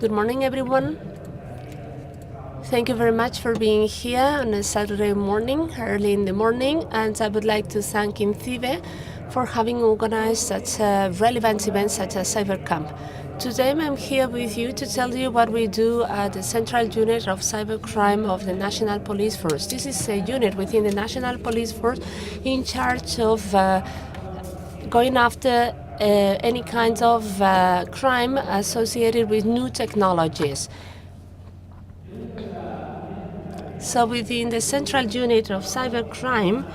Good morning, everyone. Thank you very much for being here on a Saturday morning, early in the morning, and I would like to thank INCIBE for having organized such a relevant event such as Cybercamp. Today I'm here with you to tell you what we do at the Central Unit of Cybercrime of the National Police Force. This is a unit within the National Police Force in charge of going after any kind of crime associated with new technologies. So within the Central Unit of Cybercrime,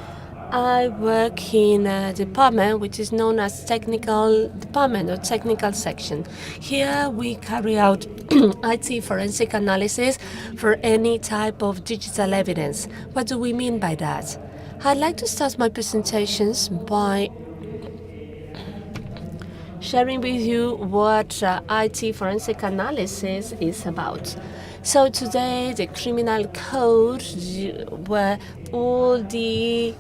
I work in a department which is known as Technical Department or Technical Section. Here we carry out IT forensic analysis for any type of digital evidence. What do we mean by that? I'd like to start my presentations by sharing with you what IT forensic analysis is about. So today the criminal code, where all the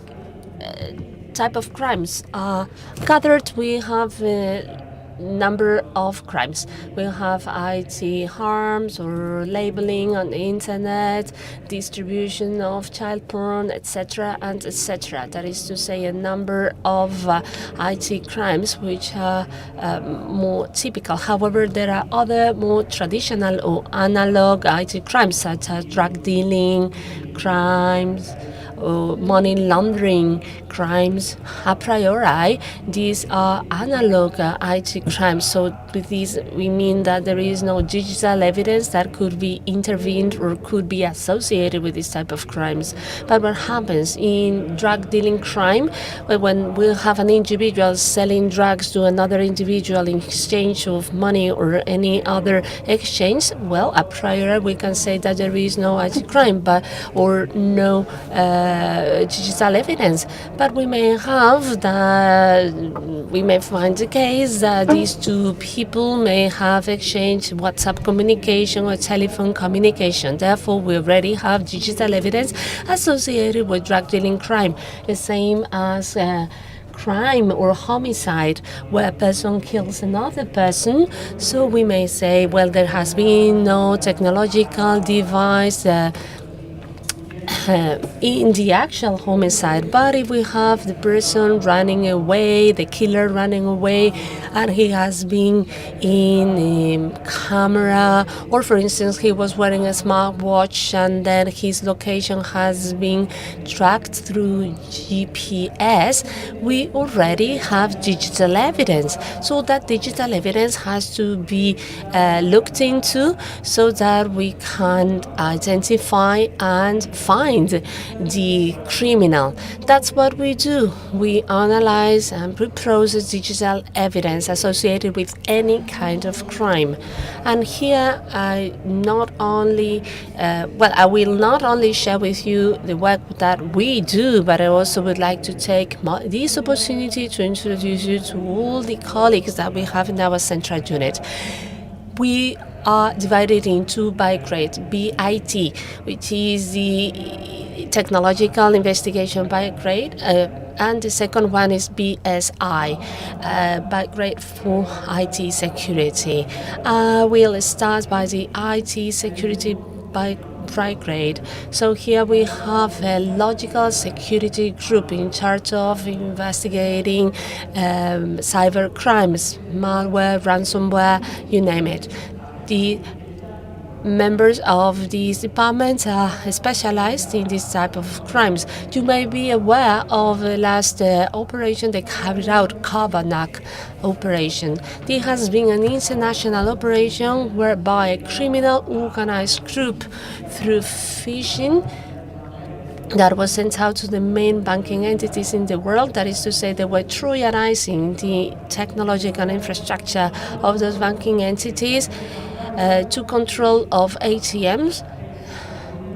type of crimes are gathered, we have a number of crimes. We have IT harms or labeling on the internet, distribution of child porn, etc. and etc. That is to say, a number of IT crimes which are more typical. However, there are other more traditional or analog IT crimes such as drug dealing crimes, money laundering crimes. A priori, these are analog IT crimes. So with these, we mean that there is no digital evidence that could be intervened or could be associated with this type of crimes. But what happens in drug dealing crime, when we have an individual selling drugs to another individual in exchange of money or any other exchange, well, a priori we can say that there is no IT crime, or no digital evidence. But we may have that, we may find the case that these two people may have exchanged WhatsApp communication or telephone communication. Therefore, we already have digital evidence associated with drug dealing crime, the same as crime or homicide, where a person kills another person. So we may say, well, there has been no technological device in the actual homicide, but if we have the person running away, the killer running away, and he has been in a camera, or for instance he was wearing a smartwatch and then his location has been tracked through GPS, we already have digital evidence. So that digital evidence has to be looked into so that we can identify and find the criminal. That's what we do. We analyze and pre-process digital evidence associated with any kind of crime. And here I not only, I will not only share with you the work that we do, but I also would like to take this opportunity to introduce you to all the colleagues that we have in our central unit. We are divided into by grade, BIT, which is the technological investigation by grade, and the second one is BSI, by grade for IT security. We'll start by the IT security by grade. So here we have a logical security group in charge of investigating cyber crimes, malware, ransomware, you name it. The members of these departments are specialized in this type of crimes. You may be aware of the last operation they carried out, Kabanak operation. This has been an international operation whereby a criminal organized group through phishing that was sent out to the main banking entities in the world. That is to say, they were Trojanizing the technological infrastructure of those banking entities to control of ATMs,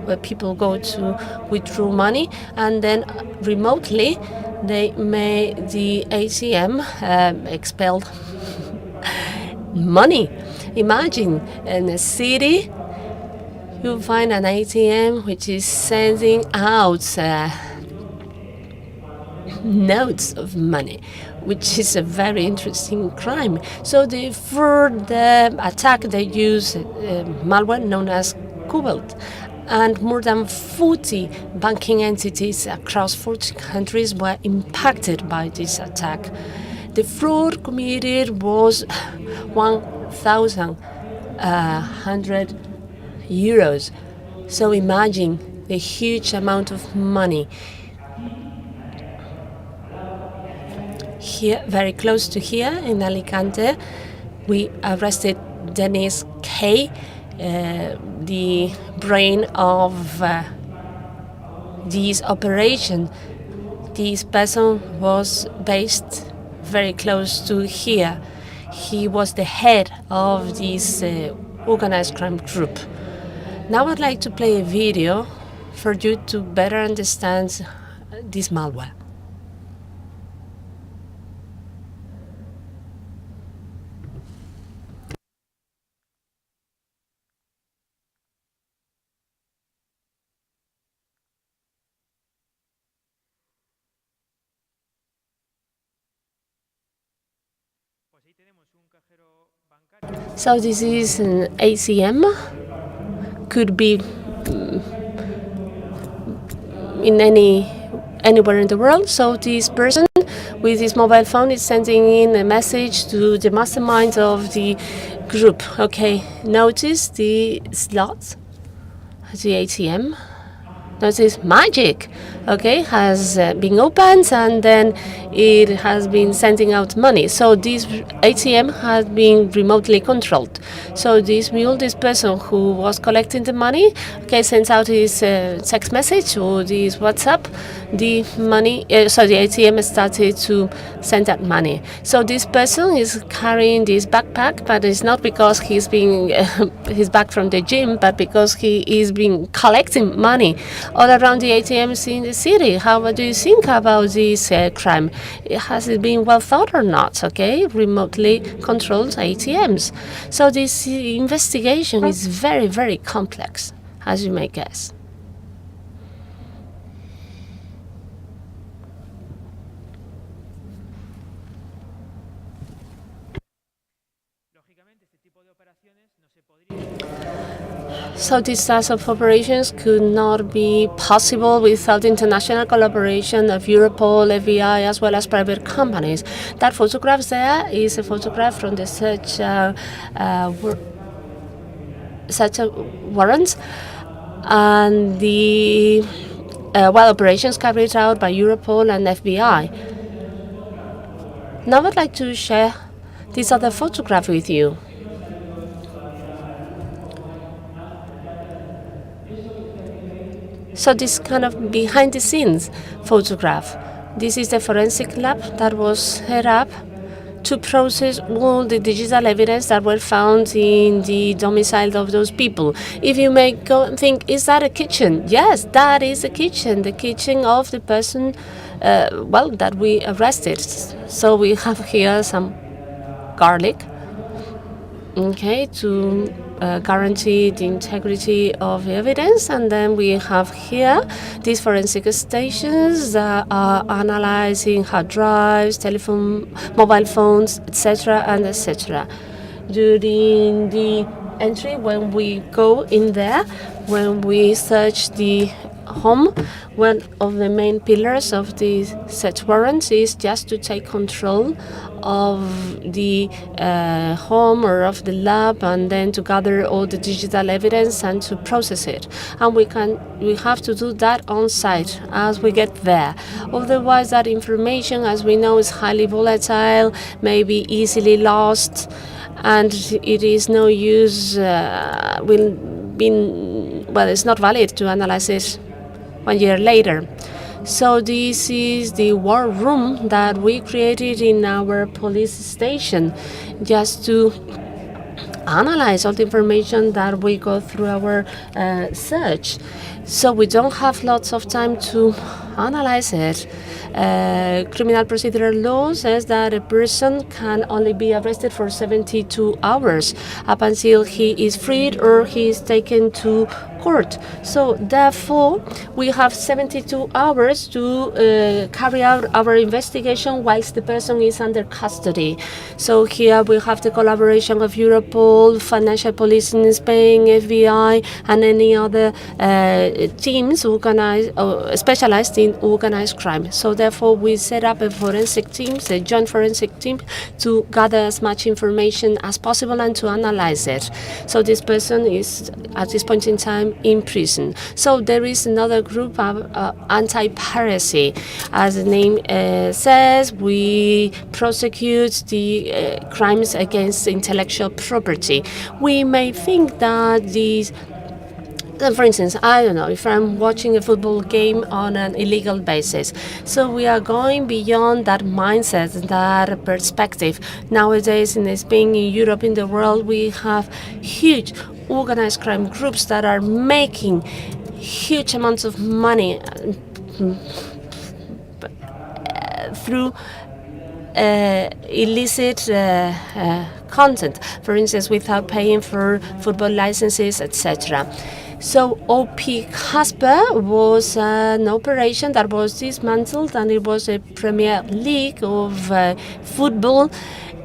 where people go to withdraw money, and then remotely they made the ATM expel money. Imagine in a city you find an ATM which is sending out notes of money, which is a very interesting crime. So for the attack, they use malware known as Cobalt, and more than 40 banking entities across 40 countries were impacted by this attack. The fraud committed was 1,100 euros. So imagine the huge amount of money. Here, very close to here in Alicante, we arrested Dennis K., the brain of this operation. This person was based very close to here. He was the head of this organized crime group. Now I'd like to play a video for you to better understand this malware. So this is an ATM. Could be in anywhere in the world. So this person with his mobile phone is sending in a message to the mastermind of the group. Okay, notice the slots, the ATM. Notice magic, okay, has been opened, and then it has been sending out money. So this ATM has been remotely controlled. So this mule, this person who was collecting the money, okay, sends out his text message or this WhatsApp. The money, the ATM started to send that money. So this person is carrying this backpack, but it's not because he's back from the gym, but because he is been collecting money all around the ATMs in the city. How do you think about this crime? Has it been well thought or not? Okay, remotely controlled ATMs. So this investigation is very, very complex, as you may guess. So these types of operations could not be possible without international collaboration of Europol, FBI, as well as private companies. That photograph there is a photograph from the search warrants and the operations carried out by Europol and FBI. Now I'd like to share this other photograph with you. So this kind of behind-the-scenes photograph. This is the forensic lab that was set up to process all the digital evidence that were found in the domicile of those people. If you may go and think, is that a kitchen? Yes, that is a kitchen, the kitchen of the person, that we arrested. So we have here some garlic, okay, to guarantee the integrity of the evidence. And then we have here these forensic stations that are analyzing hard drives, mobile phones, etc. and etc. During the entry, when we go in there, when we search the home, one of the main pillars of the search warrants is just to take control of the home or of the lab, and then to gather all the digital evidence and to process it. And we have to do that on site as we get there. Otherwise, that information, as we know, is highly volatile, may be easily lost, and it is no use. It's not valid to analyze it 1 year later. So this is the war room that we created in our police station, just to analyze all the information that we go through our search. So we don't have lots of time to analyze it. Criminal procedural law says that a person can only be arrested for 72 hours up until he is freed or he is taken to court. So therefore, we have 72 hours to carry out our investigation whilst the person is under custody. So here we have the collaboration of Europol, financial police in Spain, FBI, and any other teams specialized in organized crime. So therefore, we set up a forensic team, a joint forensic team, to gather as much information as possible and to analyze it. So this person is, at this point in time, in prison. So there is another group of anti-piracy. As the name says, we prosecute the crimes against intellectual property. We may think that these, for instance, I don't know, if I'm watching a football game on an illegal basis. So we are going beyond that mindset, that perspective. Nowadays in Spain, in Europe, in the world, we have huge organized crime groups that are making huge amounts of money through illicit content, for instance, without paying for football licenses, etc. So OP Casper was an operation that was dismantled, and it was a Premier League of football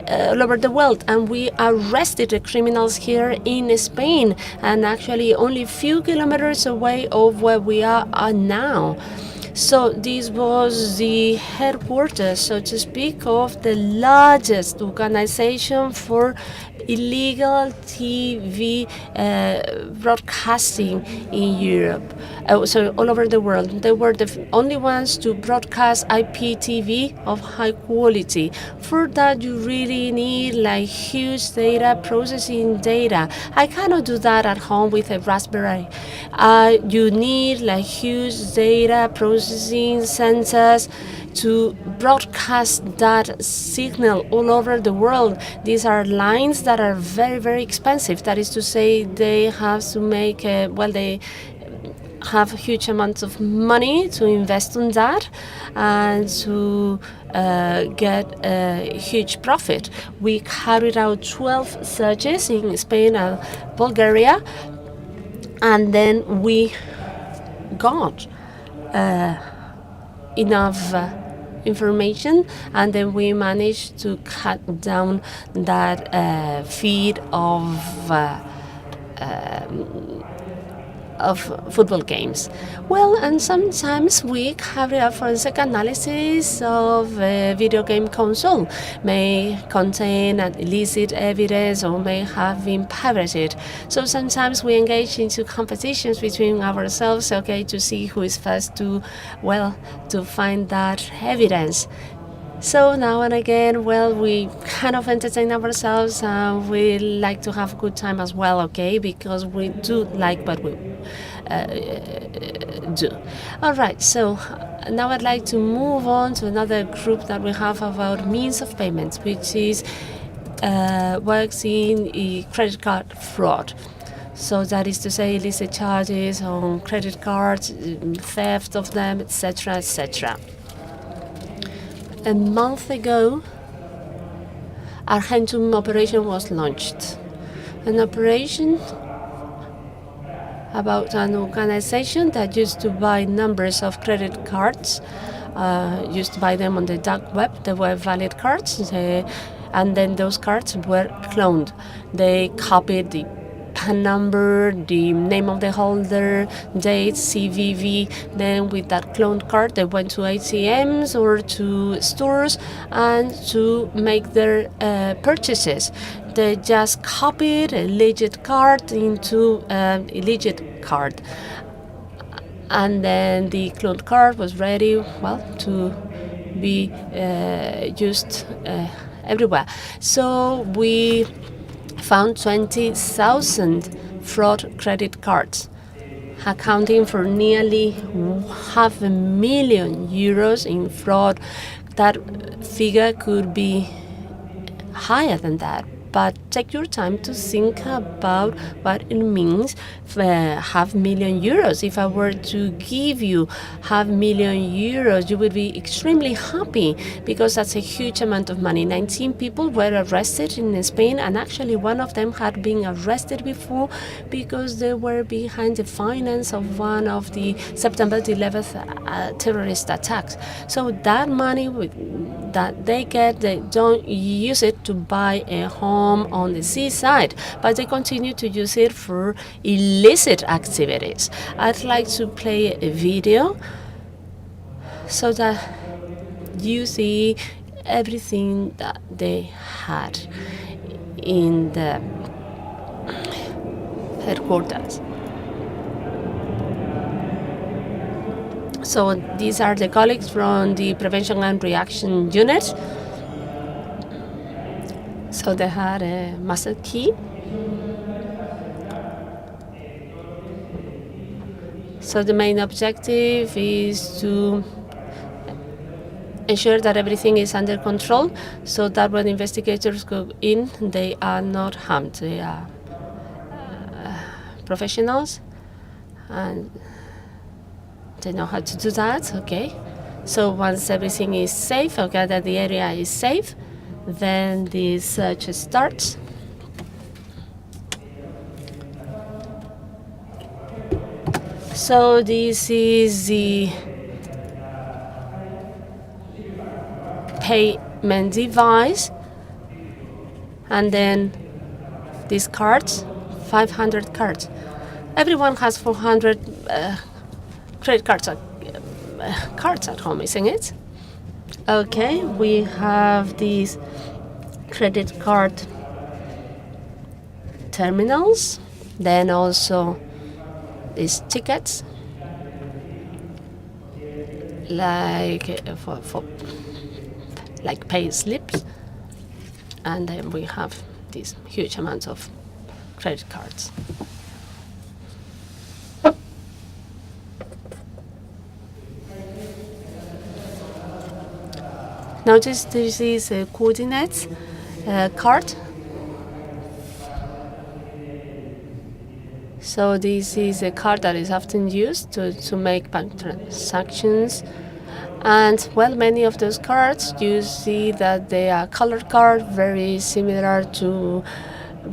all over the world, and we arrested the criminals here in Spain, and actually only a few kilometers away of where we are now. So this was the headquarters, so to speak, of the largest organization for illegal TV broadcasting in Europe, so all over the world. They were the only ones to broadcast IPTV of high quality. For that, you really need like huge data processing data. I cannot do that at home with a Raspberry. You need like huge data processing centers to broadcast that signal all over the world. These are lines that are very, very expensive. That is to say, they have to make, they have huge amounts of money to invest on that and to get a huge profit. We carried out 12 searches in Spain and Bulgaria, and then we got enough information, and then we managed to cut down that feed of football games. Well, and sometimes we carry out forensic analysis of a video game console. May contain illicit evidence or may have been pirated. So sometimes we engage into competitions between ourselves, to see who is first to find that evidence. So now and again, we kind of entertain ourselves, and we like to have a good time as well, because we do like what we do. All right, so now I'd like to move on to another group that we have about means of payments, which is works in credit card fraud. So that is to say, illicit charges on credit cards, theft of them, etc., etc. A month ago, Argentum operation was launched. An operation about an organization that used to buy numbers of credit cards, used to buy them on the dark web. They were valid cards, and then those cards were cloned. They copied the PAN number, the name of the holder, date, CVV. Then with that cloned card, they went to ATMs or to stores and to make their purchases. They just copied a legit card into an illegit card. And then the cloned card was ready, to be used everywhere. So we found 20,000 fraud credit cards, accounting for nearly €500,000 in fraud. That figure could be higher than that, but take your time to think about what it means for €500,000. If I were to give you €500,000, you would be extremely happy because that's a huge amount of money. 19 people were arrested in Spain, and actually one of them had been arrested before because they were behind the finance of one of the September 11th terrorist attacks. So that money that they get, they don't use it to buy a home on the seaside, but they continue to use it for illicit activities. I'd like to play a video so that you see everything that they had in the headquarters. So these are the colleagues from the Prevention and Reaction Unit. So they had a master key. So the main objective is to ensure that everything is under control so that when investigators go in, they are not harmed. They are professionals and they know how to do that, okay? So once everything is safe, okay, that the area is safe, then the search starts. So this is the payment device, and then these cards, 500 cards. Everyone has 400 credit cards at home, isn't it? Okay, we have these credit card terminals, then also these tickets, like for like pay slips, and then we have these huge amounts of credit cards. Notice this is a coordinates card. So this is a card that is often used to make bank transactions. And well, many of those cards, you see that they are colored cards, very similar to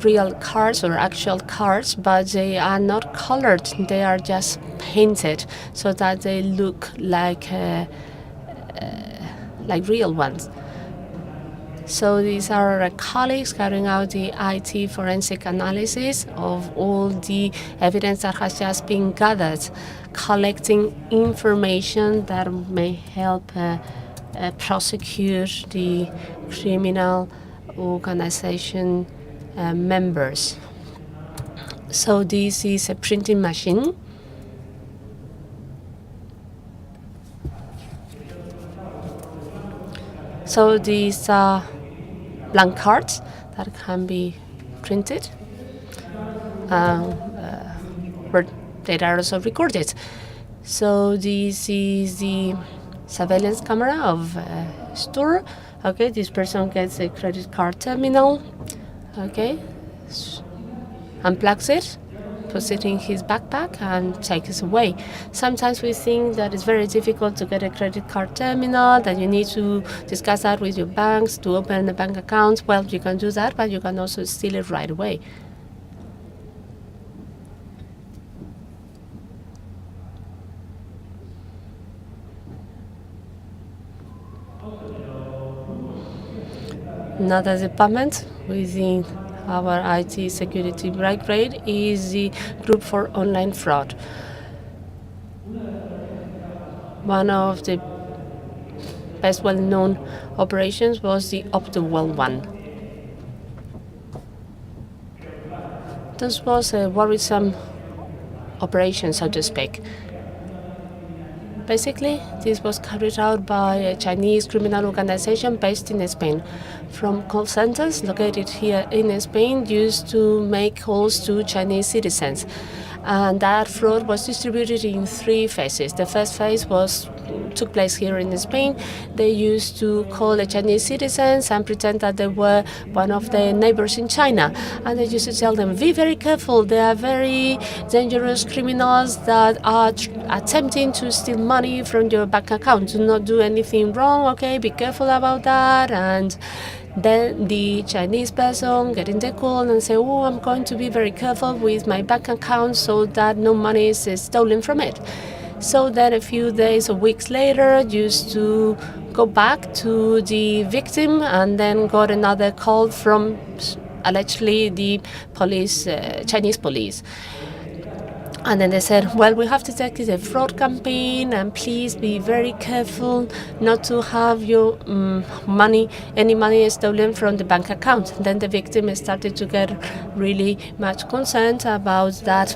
real cards or actual cards, but they are not colored. They are just painted so that they look like real ones. So these are our colleagues carrying out the IT forensic analysis of all the evidence that has just been gathered, collecting information that may help prosecute the criminal organization members. So this is a printing machine. So these are blank cards that can be printed, where data are also recorded. So this is the surveillance camera of a store. Okay, this person gets a credit card terminal. Okay, unplugs it, puts it in his backpack and takes it away. Sometimes we think that it's very difficult to get a credit card terminal, that you need to discuss that with your banks to open a bank account. Well, you can do that, but you can also steal it right away. Another department within our IT security brigade is the Group for Online Fraud. One of the best well-known operations was the Optiwell one. This was a worrisome operation, so to speak. Basically, this was carried out by a Chinese criminal organization based in Spain. From call centers located here in Spain used to make calls to Chinese citizens. And that fraud was distributed in 3 phases. The first phase took place here in Spain. They used to call the Chinese citizens and pretend that they were one of the neighbors in China. And they used to tell them, be very careful, they are very dangerous criminals that are attempting to steal money from your bank account. Do not do anything wrong, okay? Be careful about that. And then the Chinese person getting the call and say, oh, I'm going to be very careful with my bank account so that no money is stolen from it. So then a few days or weeks later, used to go back to the victim and then got another call from allegedly the police, Chinese police. And then they said, well, we have to take a fraud campaign and please be very careful not to have your any money stolen from the bank account. Then the victim started to get really much concerned about that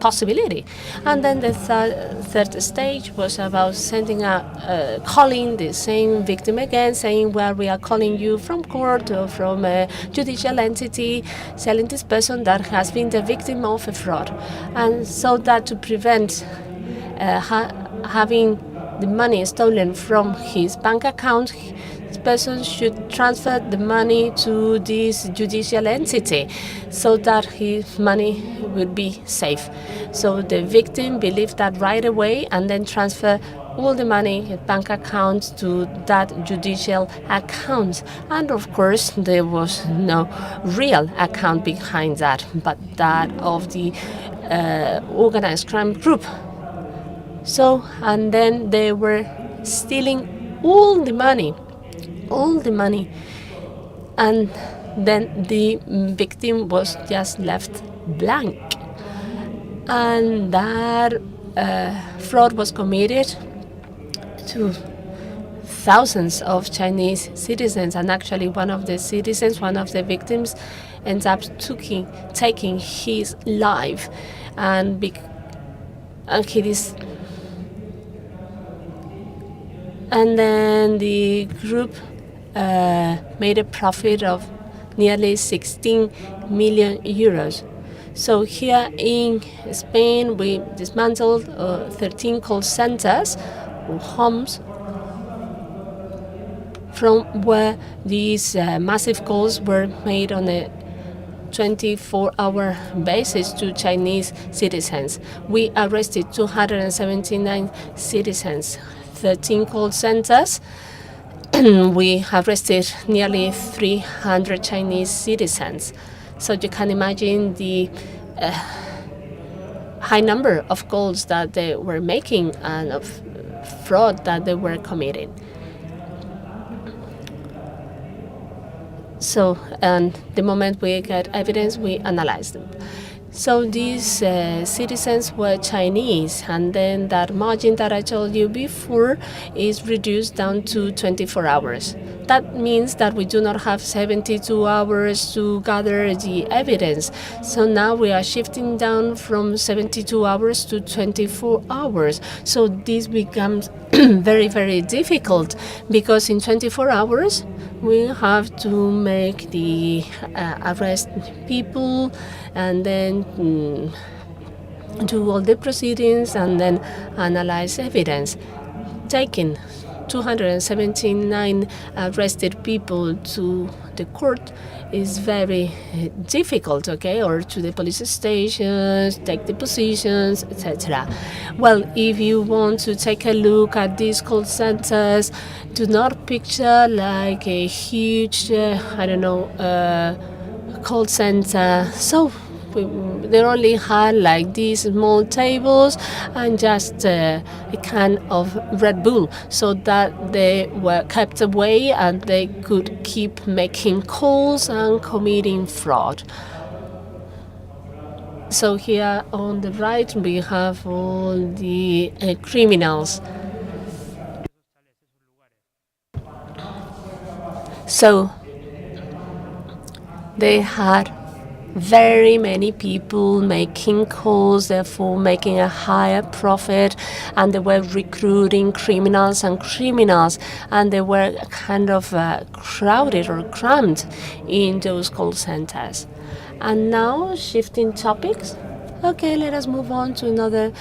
possibility. And then the third stage was about sending calling the same victim again, saying, well, we are calling you from court or from a judicial entity, telling this person that has been the victim of a fraud. And so that to prevent having the money stolen from his bank account, this person should transfer the money to this judicial entity so that his money would be safe. So the victim believed that right away and then transfer all the money, his bank account, to that judicial account. And of course, there was no real account behind that, but that of the organized crime group. So, and then they were stealing all the money. And then the victim was just left blank. And that fraud was committed to thousands of Chinese citizens, and actually one of the victims, ends up taking his life, and then the group made a profit of nearly 16 million euros. So here in Spain, we dismantled 13 call centers or homes from where these massive calls were made on a 24-hour basis to Chinese citizens. We arrested 279 citizens, 13 call centers. We arrested nearly 300 Chinese citizens. So you can imagine the high number of calls that they were making and of fraud that they were committing. So, and the moment we get evidence, we analyze them. So these citizens were Chinese, and then that margin that I told you before is reduced down to 24 hours. That means that we do not have 72 hours to gather the evidence. So now we are shifting down from 72 hours to 24 hours. So this becomes very, very difficult, because in 24 hours, we have to make the arrest people and then do all the proceedings and then analyze evidence. Taking 279 arrested people to the court is very difficult, okay, or to the police stations, take the positions, etc. Well, if you want to take a look at these call centers, do not picture like a huge, call center. So they only had like these small tables and just a can of Red Bull, so that they were kept away and they could keep making calls and committing fraud. So here on the right we have all the criminals. So they had very many people making calls, therefore making a higher profit, and they were recruiting criminals, and they were kind of crowded or crammed in those call centers. And now, shifting topics, Okay, let us move on to another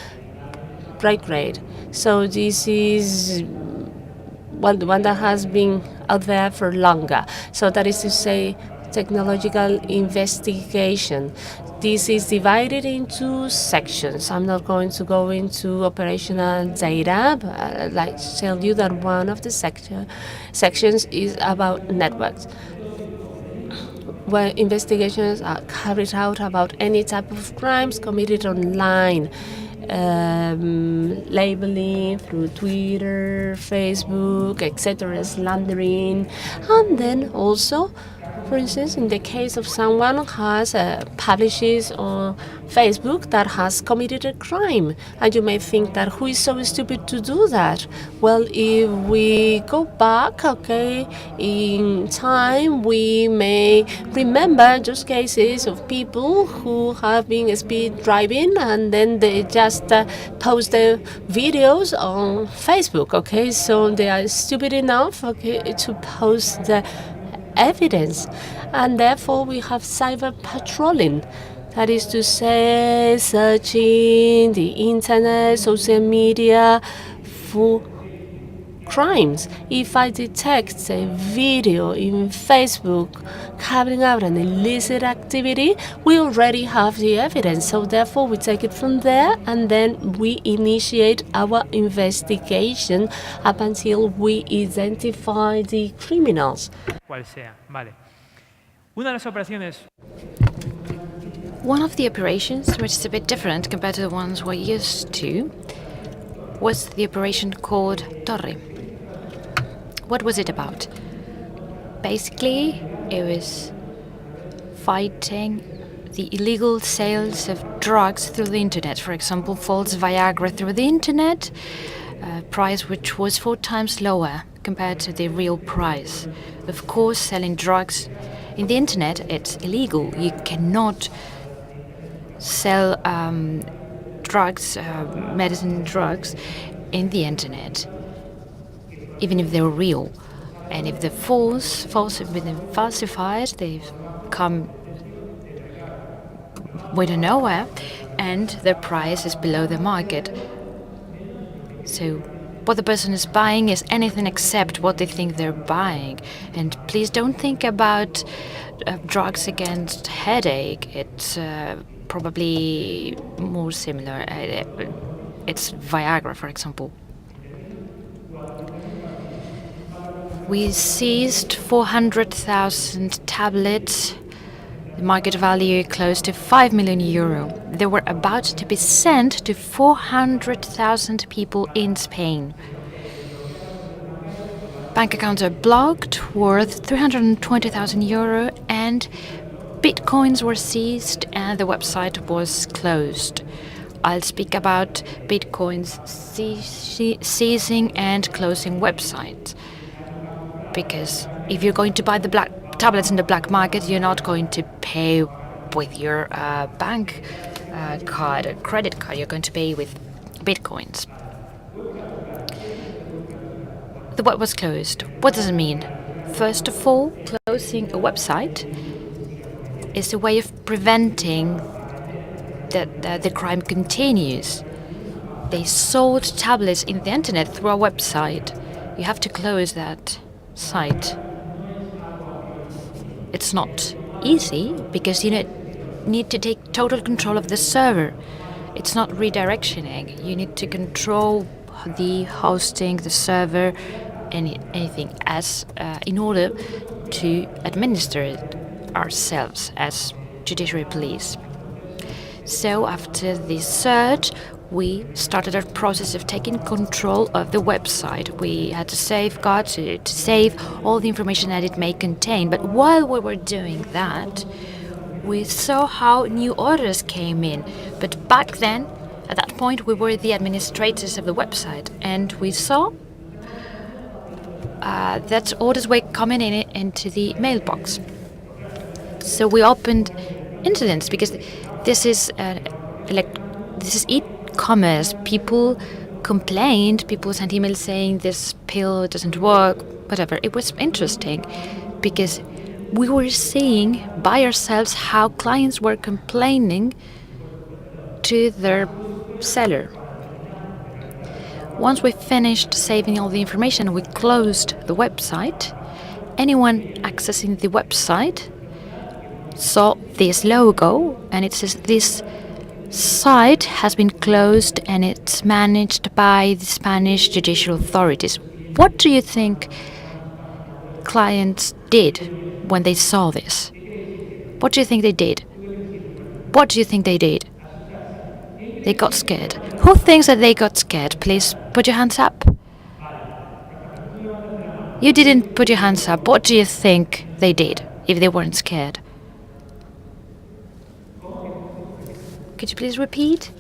bright grade. So this is the one that has been out there for longer. So that is to say, technological investigation. This is divided into sections. I'm not going to go into operational data, but I'd like to tell you that one of the sections is about networks, where investigations are carried out about any type of crimes committed online, labeling through Twitter, Facebook, etc., slandering, and then also, for instance, in the case of someone has publishes on Facebook that has committed a crime, and you may think that who is so stupid to do that? Well, if we go back, okay, in time, we may remember those cases of people who have been speed driving and then they just post their videos on Facebook, okay? So they are stupid enough, okay, to post the evidence. And therefore, we have cyber patrolling. That is to say, searching the internet, social media for crimes. If I detect a video in Facebook carrying out an illicit activity, we already have the evidence. So therefore, we take it from there and then we initiate our investigation up until we identify the criminals. Cual sea, vale. Una de las operaciones. One of the operations, which is a bit different compared to the ones we're used to, was the operation called Torre. What was it about? Basically, it was fighting the illegal sales of drugs through the internet. For example, false Viagra through the internet, a price which was 4 times lower compared to the real price. Of course, selling drugs in the internet, it's illegal. You cannot sell drugs, medicine drugs, in the internet, even if they're real. And if they're false have been falsified, they've come we don't know where, and their price is below the market. So what the person is buying is anything except what they think they're buying. And please don't think about drugs against headache. It's probably more similar. It's Viagra, for example. We seized 400,000 tablets, the market value close to 5 million euro. They were about to be sent to 400,000 people in Spain. Bank accounts are blocked, worth 320,000 euro, and bitcoins were seized and the website was closed. I'll speak about bitcoins seizing and closing websites. Because if you're going to buy the black tablets in the black market, you're not going to pay with your bank card or credit card. You're going to pay with bitcoins. The web was closed. What does it mean? First of all, closing a website is a way of preventing that the crime continues. They sold tablets in the internet through a website. You have to close that site. It's not easy because you need to take total control of the server. It's not redirectioning. You need to control the hosting, the server, anything as in order to administer it ourselves as judiciary police. So after the search, we started our process of taking control of the website. We had to safeguard, to save all the information that it may contain. But while we were doing that, we saw how new orders came in. But back then, at that point, we were the administrators of the website, and we saw that orders were coming into the mailbox. So we opened incidents because this is e-commerce. People complained, people sent emails saying this pill doesn't work, whatever. It was interesting because we were seeing by ourselves how clients were complaining to their seller. Once we finished saving all the information, we closed the website. Anyone accessing the website saw this logo, and it says this site has been closed and it's managed by the Spanish judicial authorities. What do you think clients did when they saw this? What do you think they did? What do you think they did? They got scared. Who thinks that they got scared? Please put your hands up. You didn't put your hands up. What do you think they did if they weren't scared? Could you please repeat?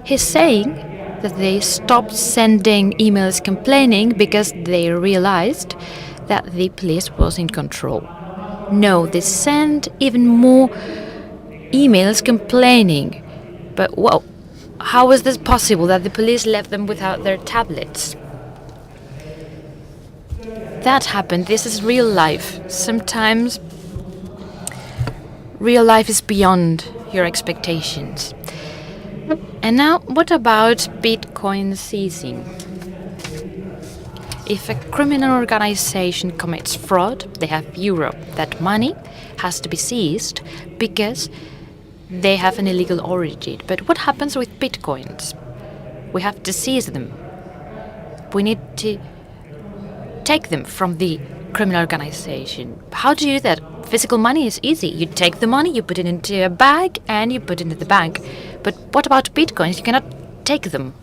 He's saying that they stopped sending emails complaining because they realized that the police was in control. No, they sent even more emails complaining. But, well, how is this possible that the police left them without their tablets? That happened. This is real life. Sometimes real life is beyond your expectations. And now, what about Bitcoin seizing? If a criminal organization commits fraud, they have euro. That money has to be seized because they have an illegal origin. But what happens with Bitcoins? We have to seize them. We need to take them from the criminal organization. How do you do that? Physical money is easy. You take the money, you put it into a bag, and you put it into the bank. But what about Bitcoins? You cannot take them.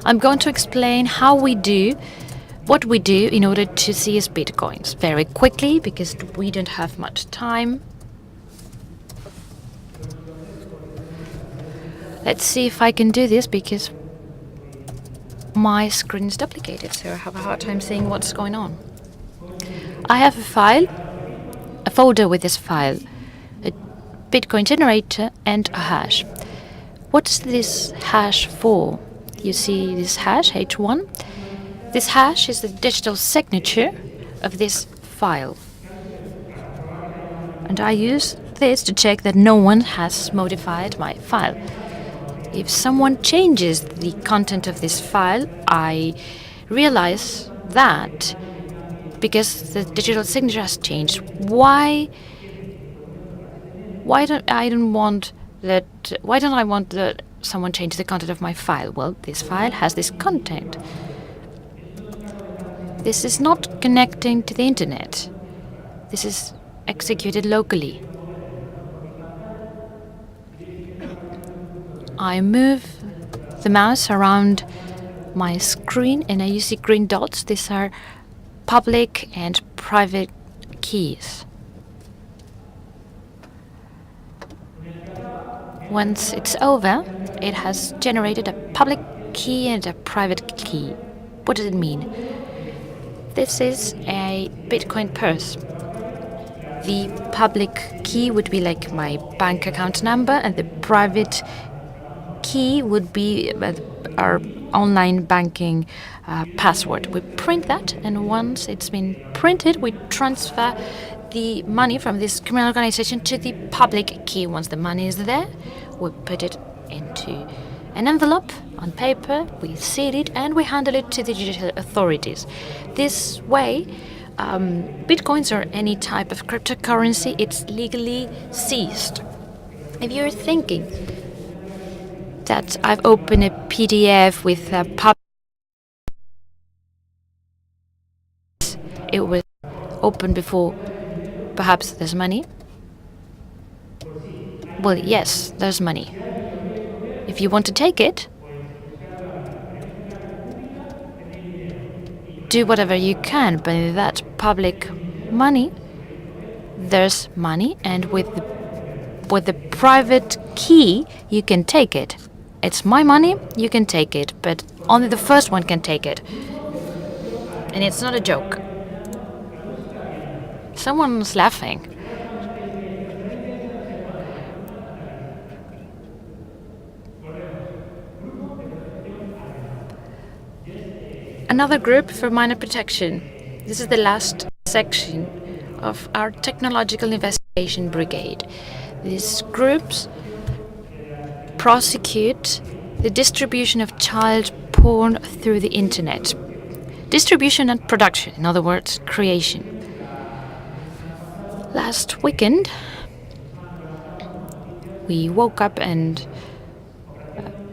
I'm going to explain what we do in order to seize Bitcoins very quickly because we don't have much time. Let's see if I can do this because my screen is duplicated, so I have a hard time seeing what's going on. I have a folder with this file, a Bitcoin generator and a hash. What's this hash for? You see this hash, H1? This hash is the digital signature of this file. And I use this to check that no one has modified my file. If someone changes the content of this file, I realize that because the digital signature has changed. Why don't I want that someone change the content of my file? Well, this file has this content. This is not connecting to the internet. This is executed locally. I move the mouse around my screen and you see green dots. These are public and private keys. Once it's over, it has generated a public key and a private key. What does it mean? This is a Bitcoin purse. The public key would be like my bank account number, and the private key would be our online banking password. We print that, and once it's been printed, we transfer the money from this criminal organization to the public key. Once the money is there, we put it into an envelope on paper, we seal it, and we handle it to the judicial authorities. This way, Bitcoins or any type of cryptocurrency, it's legally seized. If you're thinking that I've opened a PDF with a it was opened before, perhaps there's money? Well, yes, there's money. If you want to take it, do whatever you can, but in that public money, there's money, and with the private key, you can take it. It's my money, you can take it, but only the first one can take it. And it's not a joke. Someone's laughing. Another group for minor protection. This is the last section of our Technological Investigation Brigade. These groups prosecute the distribution of child porn through the internet. Distribution and production, in other words, creation. Last weekend, we woke up and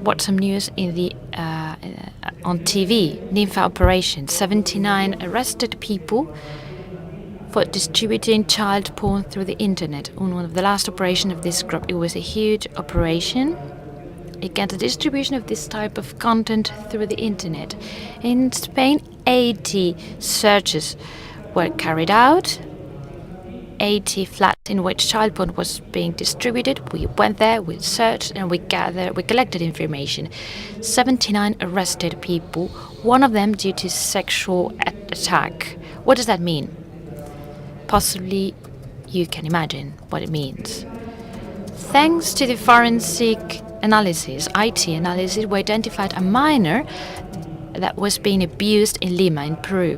watched some news on TV. Nympha operation. 79 arrested people for distributing child porn through the internet. On one of the last operations of this group, it was a huge operation against the distribution of this type of content through the internet. In Spain, 80 searches were carried out, 80 flats in which child porn was being distributed. We went there, we searched, and we collected information. 79 arrested people, one of them due to sexual attack. What does that mean? Possibly you can imagine what it means. Thanks to the forensic analysis, IT analysis, we identified a minor that was being abused in Lima, in Peru.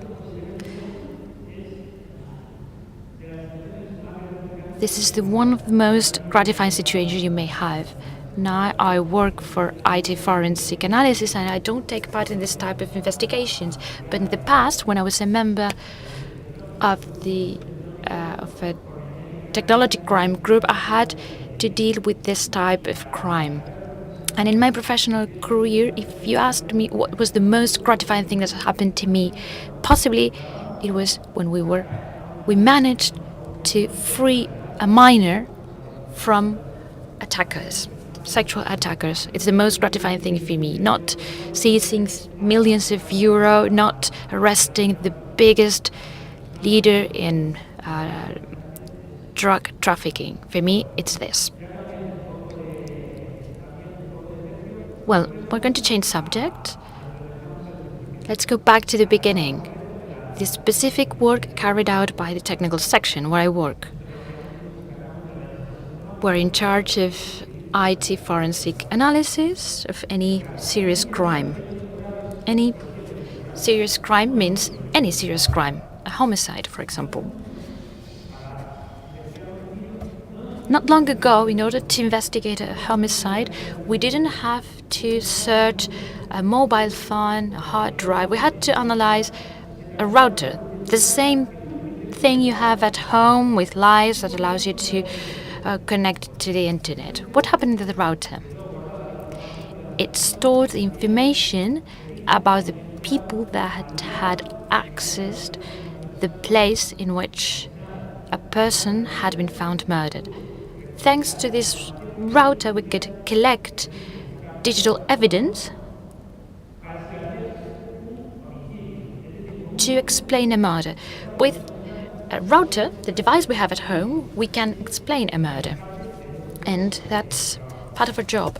This is one of the most gratifying situations you may have. Now I work for IT forensic analysis and I don't take part in this type of investigations. But in the past, when I was a member of a technology crime group, I had to deal with this type of crime. And in my professional career, if you asked me what was the most gratifying thing that happened to me, possibly it was when we managed to free a minor from attackers, sexual attackers. It's the most gratifying thing for me. Not seizing millions of euro, not arresting the biggest leader in drug trafficking. For me, it's this. Well, we're going to change subject. Let's go back to the beginning. The specific work carried out by the technical section where I work. We're in charge of IT forensic analysis of any serious crime. Any serious crime means any serious crime, a homicide, for example. Not long ago, in order to investigate a homicide, we didn't have to search a mobile phone, a hard drive. We had to analyze a router, the same thing you have at home with lights that allows you to connect to the internet. What happened to the router? It stored the information about the people that had accessed the place in which a person had been found murdered. Thanks to this router, we could collect digital evidence to explain a murder. With a router, the device we have at home, we can explain a murder. And that's part of our job.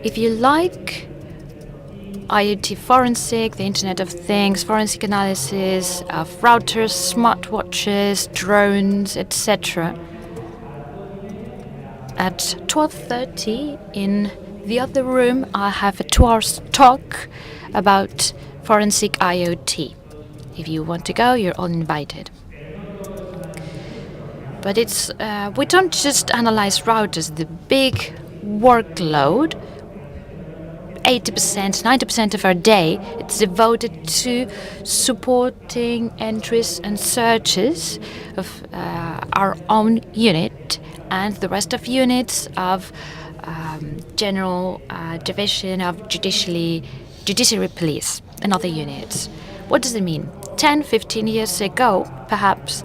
If you like IoT forensic, the Internet of Things, forensic analysis of routers, smartwatches, drones, etc., at 12:30 in the other room, I have a 2-hour talk about forensic IoT. If you want to go, you're all invited. But we don't just analyze routers. The big workload, 80%, 90% of our day, it's devoted to supporting entries and searches of our own unit and the rest of units of General Division of Judiciary Police and other units. What does it mean? 10, 15 years ago, perhaps,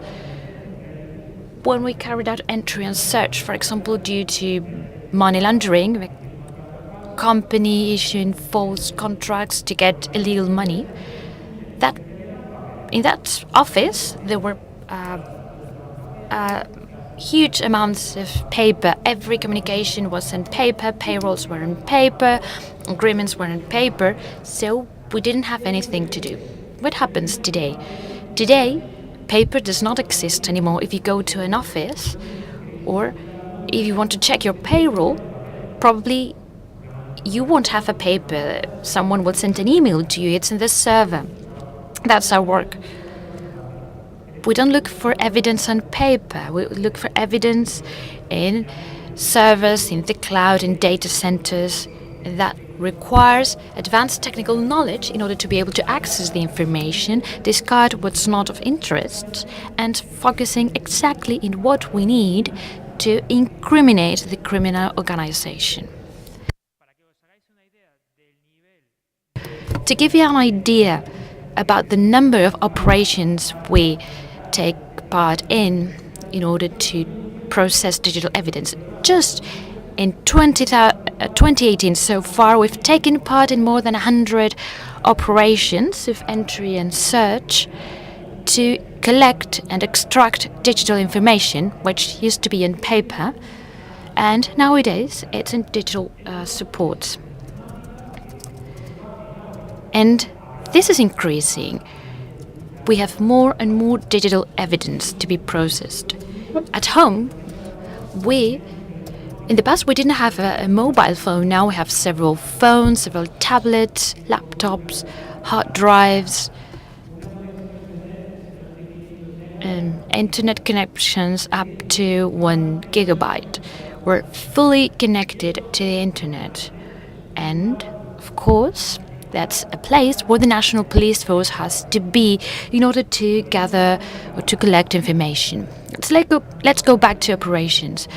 when we carried out entry and search, for example, due to money laundering, the company issuing false contracts to get illegal money, that in that office there were huge amounts of paper. Every communication was in paper, payrolls were in paper, agreements were in paper, so we didn't have anything to do. What happens today? Today, paper does not exist anymore. If you go to an office or if you want to check your payroll, probably you won't have a paper. Someone will send an email to you. It's in the server. That's our work. we don't look for evidence on paper. We look for evidence in servers, in the cloud, in data centers. That requires advanced technical knowledge in order to be able to access the information, discard what's not of interest, and focusing exactly in what we need to incriminate the criminal organization. To give you an idea about the number of operations we take part in order to process digital evidence, just in 2018 so far, we've taken part in more than 100 operations of entry and search to collect and extract digital information, which used to be in paper, and nowadays it's in digital support. And this is increasing. We have more and more digital evidence to be processed. At home, in the past, we didn't have a mobile phone. Now we have several phones, several tablets, laptops, hard drives, internet connections up to 1 gigabyte. We're fully connected to the internet. And, of course, that's a place where the National Police Force has to be in order to gather or to collect information. Let's go back to operations.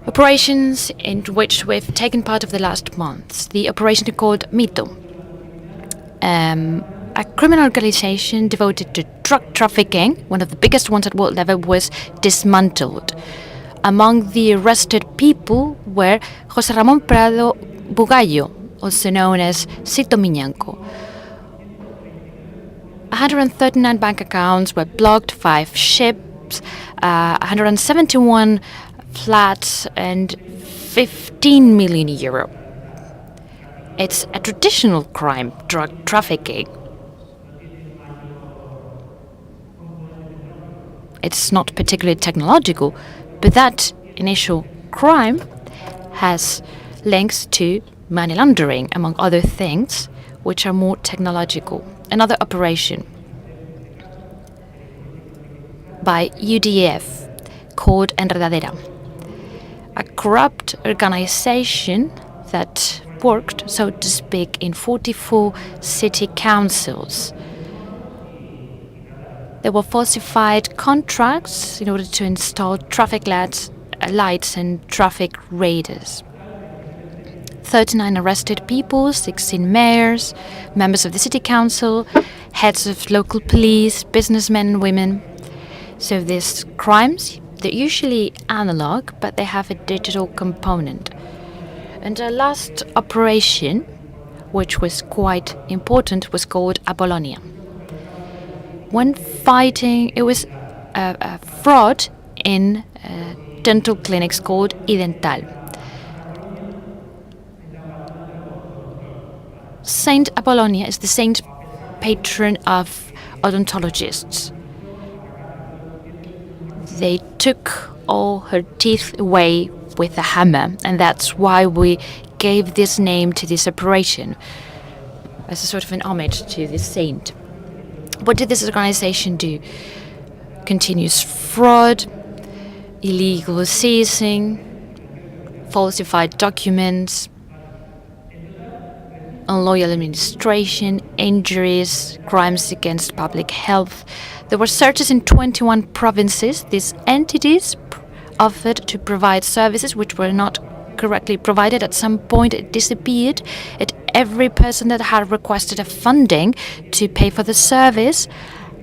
Operations in which we've taken part of the last months. The operation called Mito, a criminal organization devoted to drug trafficking, one of the biggest ones at world level, was dismantled. Among the arrested people were José Ramón Prado Bugallo, also known as Cito Miñanco. 139 bank accounts were blocked, 5 ships, 171 flats, and 15 million euro. It's a traditional crime, drug trafficking. It's not particularly technological, but that initial crime has links to money laundering, among other things, which are more technological. Another operation by UDF called Enredadera, a corrupt organization that worked, so to speak, in 44 city councils. There were falsified contracts in order to install traffic lights and traffic radars. 39 arrested people, 16 mayors, members of the city council, heads of local police, businessmen and women. So these crimes, they're usually analog, but they have a digital component. And our last operation, which was quite important, was called Apollonia. It was a fraud in dental clinics called iDental. Saint Apollonia is the saint patron of odontologists. They took all her teeth away with a hammer, and that's why we gave this name to this operation, as a sort of an homage to this saint. What did this organization do? Continuous fraud, illegal seizing, falsified documents, unloyal administration, injuries, crimes against public health. There were searches in 21 provinces. These entities offered to provide services which were not correctly provided. At some point it disappeared. Every person that had requested a funding to pay for the service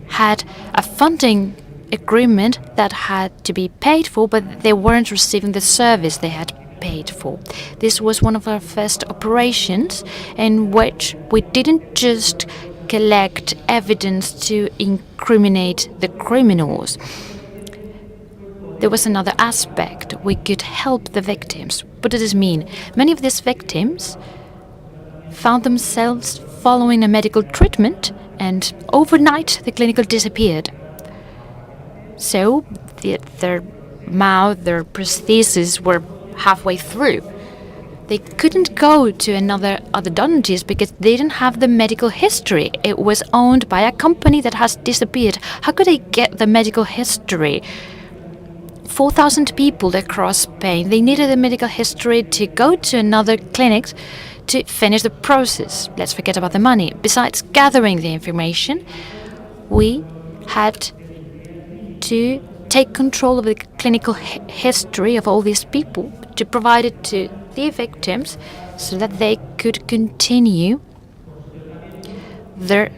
had a funding agreement that had to be paid for, but they weren't receiving the service they had paid for. This was one of our first operations in which we didn't just collect evidence to incriminate the criminals. There was another aspect. We could help the victims. What does this mean? Many of these victims found themselves following a medical treatment, and overnight the clinical disappeared. So their mouth, their prostheses were halfway through. They couldn't go to other donors because they didn't have the medical history. It was owned by a company that has disappeared. How could they get the medical history? 4,000 people across Spain, they needed the medical history to go to another clinic to finish the process. Let's forget about the money. Besides gathering the information, we had to take control of the clinical history of all these people to provide it to the victims so that they could continue their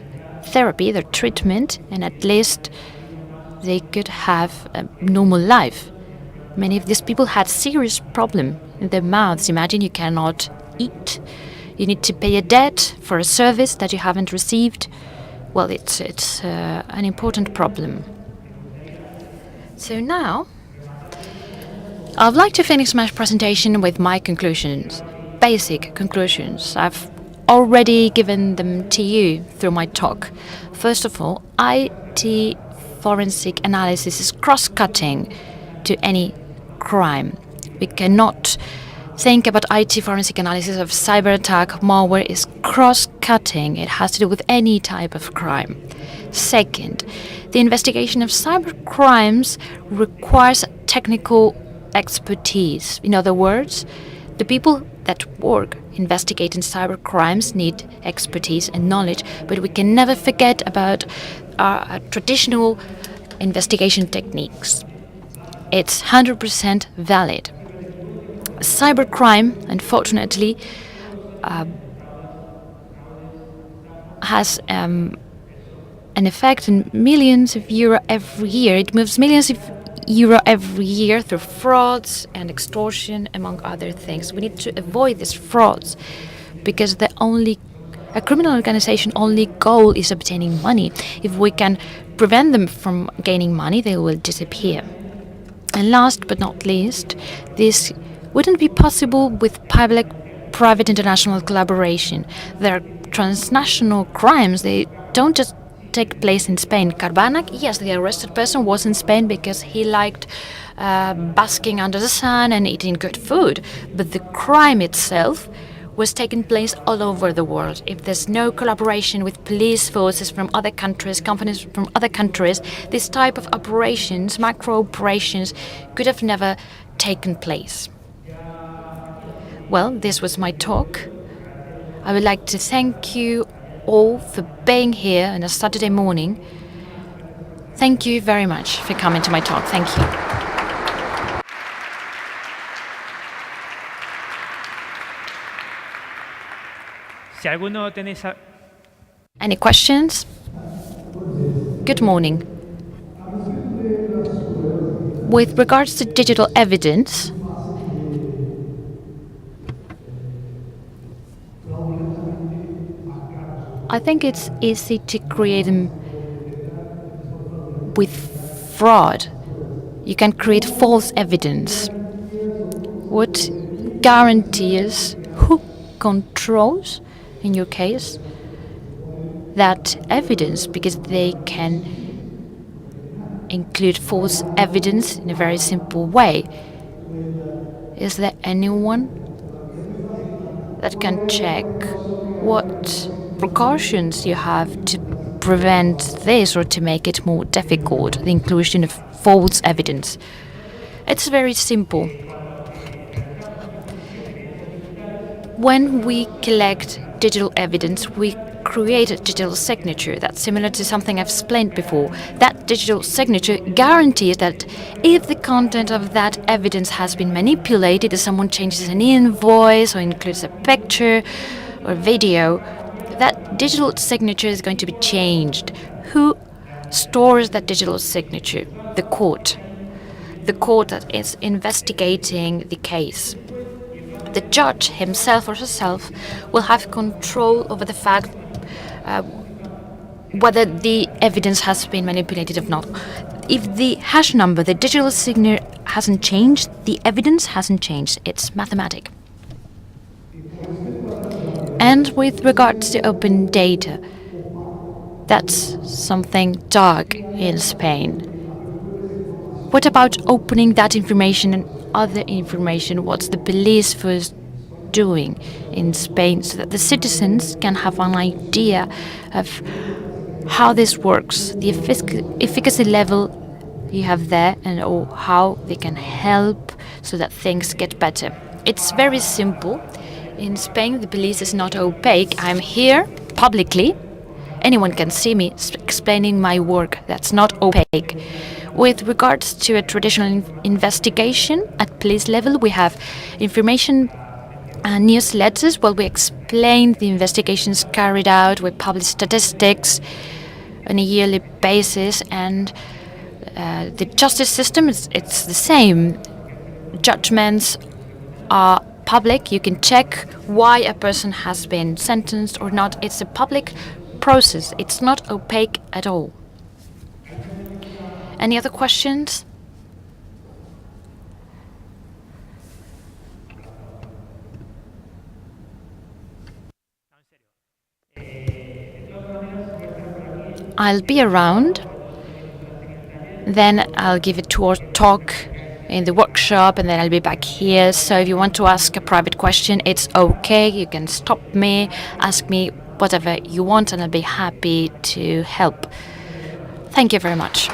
therapy, their treatment, and at least they could have a normal life. Many of these people had serious problems in their mouths. Imagine you cannot eat. You need to pay a debt for a service that you haven't received. Well, it's an important problem. So now, I'd like to finish my presentation with my conclusions, basic conclusions. I've already given them to you through my talk. First of all, IT forensic analysis is cross-cutting to any crime. We cannot think about IT forensic analysis of cyber attack. Malware is cross-cutting. It has to do with any type of crime. Second, the investigation of cyber crimes requires technical expertise. In other words, the people that work investigating cyber crimes need expertise and knowledge, but we can never forget about our traditional investigation techniques. It's 100% valid. Cybercrime, unfortunately, has an effect on millions of euro every year. It moves millions of euro every year through frauds and extortion, among other things. We need to avoid these frauds because a criminal organization only goal is obtaining money. If we can prevent them from gaining money, they will disappear. And last but not least, this wouldn't be possible with public-private international collaboration. There are transnational crimes. They don't just take place in Spain. Carvana, yes, the arrested person was in Spain because he liked basking under the sun and eating good food. But the crime itself was taking place all over the world. If there's no collaboration with police forces from other countries, companies from other countries, this type of operations, macro operations, could have never taken place. Well, this was my talk. I would like to thank you all for being here on a Saturday morning. Thank you very much for coming to my talk. Thank you. Si alguno tenéis Any questions? Good morning. With regards to digital evidence, I think it's easy to create them with fraud. You can create false evidence. What guarantees, who controls, in your case, that evidence? Because they can include false evidence in a very simple way. Is there anyone that can check what precautions you have to prevent this or to make it more difficult, the inclusion of false evidence? It's very simple. When we collect digital evidence, we create a digital signature that's similar to something I've explained before. That digital signature guarantees that if the content of that evidence has been manipulated, if someone changes an invoice or includes a picture or video, that digital signature is going to be changed. Who stores that digital signature? The court. The court that is investigating the case. The judge himself or herself will have control over the fact whether the evidence has been manipulated or not. If the hash number, the digital signature, hasn't changed, the evidence hasn't changed. It's mathematical. And with regards to open data, that's something dark in Spain. What about opening that information and other information? What's the police force doing in Spain so that the citizens can have an idea of how this works, the efficacy level you have there, and or how they can help so that things get better. It's very simple. In Spain, the police is not opaque. I'm here publicly. Anyone can see me explaining my work. That's not opaque. With regards to a traditional investigation at police level, we have information newsletters where we explain the investigations carried out. We publish statistics on a yearly basis, and the justice system it's the same. Judgments are public. You can check why a person has been sentenced or not. It's a public process. It's not opaque at all. Any other questions? I'll be around. Then I'll give a tour talk in the workshop, and then I'll be back here. So if you want to ask a private question, it's okay. You can stop me, ask me whatever you want, and I'll be happy to help. Thank you very much.